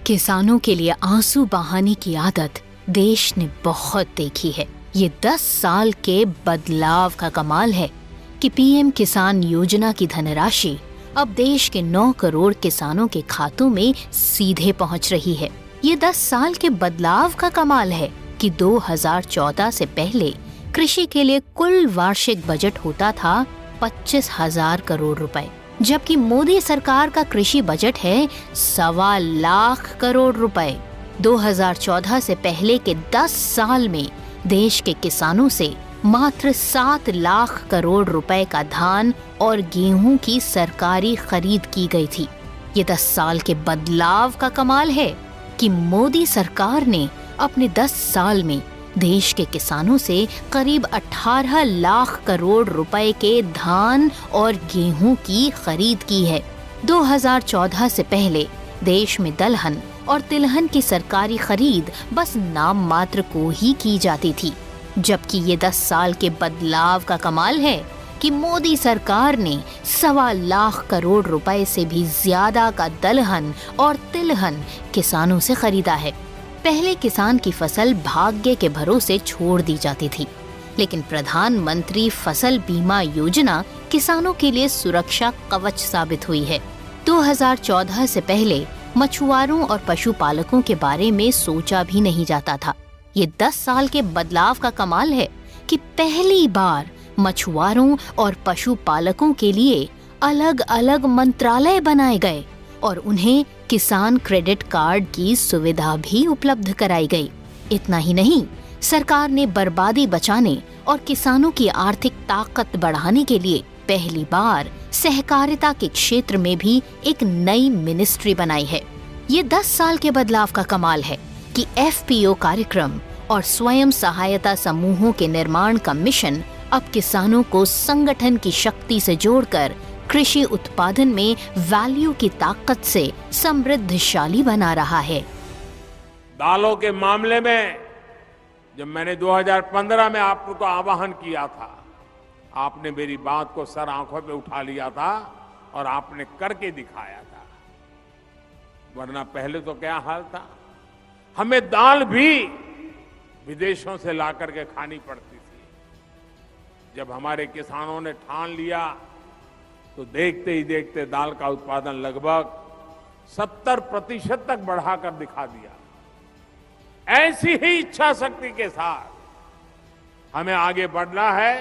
किसानों के लिए आंसू बहाने की आदत देश ने बहुत देखी है। ये 10 साल के बदलाव का कमाल है कि पीएम किसान योजना की धनराशि अब देश के 9 करोड़ किसानों के खातों में सीधे पहुंच रही है। ये 10 साल के बदलाव का कमाल है कि 2014 से पहले कृषि के लिए कुल वार्षिक बजट होता था 25,000 करोड़ रुपए, जबकि मोदी सरकार का कृषि बजट है 1.25 लाख करोड़ रुपए। 2014 से पहले के 10 साल में देश के किसानों से मात्र 7 लाख करोड़ रुपए का धान और गेहूं की सरकारी खरीद की गई थी। ये 10 साल के बदलाव का कमाल है कि मोदी सरकार ने अपने 10 साल में देश के किसानों से करीब 18 लाख करोड़ रुपए के धान और गेहूं की खरीद की है। 2014 से पहले देश में दलहन और तिलहन की सरकारी खरीद बस नाम मात्र को ही की जाती थी, जबकि ये 10 साल के बदलाव का कमाल है कि मोदी सरकार ने 1.25 लाख करोड़ रुपए से भी ज्यादा का दलहन और तिलहन किसानों से खरीदा है। पहले किसान की फसल भाग्य के भरोसे छोड़ दी जाती थी, लेकिन प्रधानमंत्री फसल बीमा योजना किसानों के लिए सुरक्षा कवच साबित हुई है। 2014 से पहले मछुआरों और पशुपालकों के बारे में सोचा भी नहीं जाता था। ये 10 साल के बदलाव का कमाल है कि पहली बार मछुआरों और पशुपालकों के लिए अलग अलग मंत्रालय बनाए गए और उन्हें किसान क्रेडिट कार्ड की सुविधा भी उपलब्ध कराई गई। इतना ही नहीं, सरकार ने बर्बादी बचाने और किसानों की आर्थिक ताकत बढ़ाने के लिए पहली बार सहकारिता के क्षेत्र में भी एक नई मिनिस्ट्री बनाई है। ये 10 साल के बदलाव का कमाल है कि एफपीओ कार्यक्रम और स्वयं सहायता समूहों के निर्माण का मिशन अब किसानों को संगठन की शक्ति से जोड़कर कृषि उत्पादन में वैल्यू की ताकत से समृद्धशाली बना रहा है। दालों के मामले में जब मैंने 2015 में आपको आह्वान किया था, आपने मेरी बात को सर आंखों पे उठा लिया था और आपने करके दिखाया था। वरना पहले तो क्या हाल था, हमें दाल भी विदेशों से ला करके खानी पड़ती थी। जब हमारे किसानों ने ठान लिया तो देखते ही देखते दाल का उत्पादन लगभग 70% तक बढ़ाकर दिखा दिया। ऐसी ही इच्छा शक्ति के साथ हमें आगे बढ़ना है।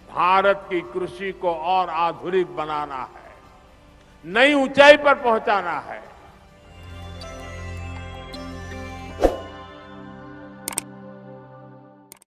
भारत की कृषि को और आधुनिक बनाना है, नई ऊंचाई पर पहुंचाना है।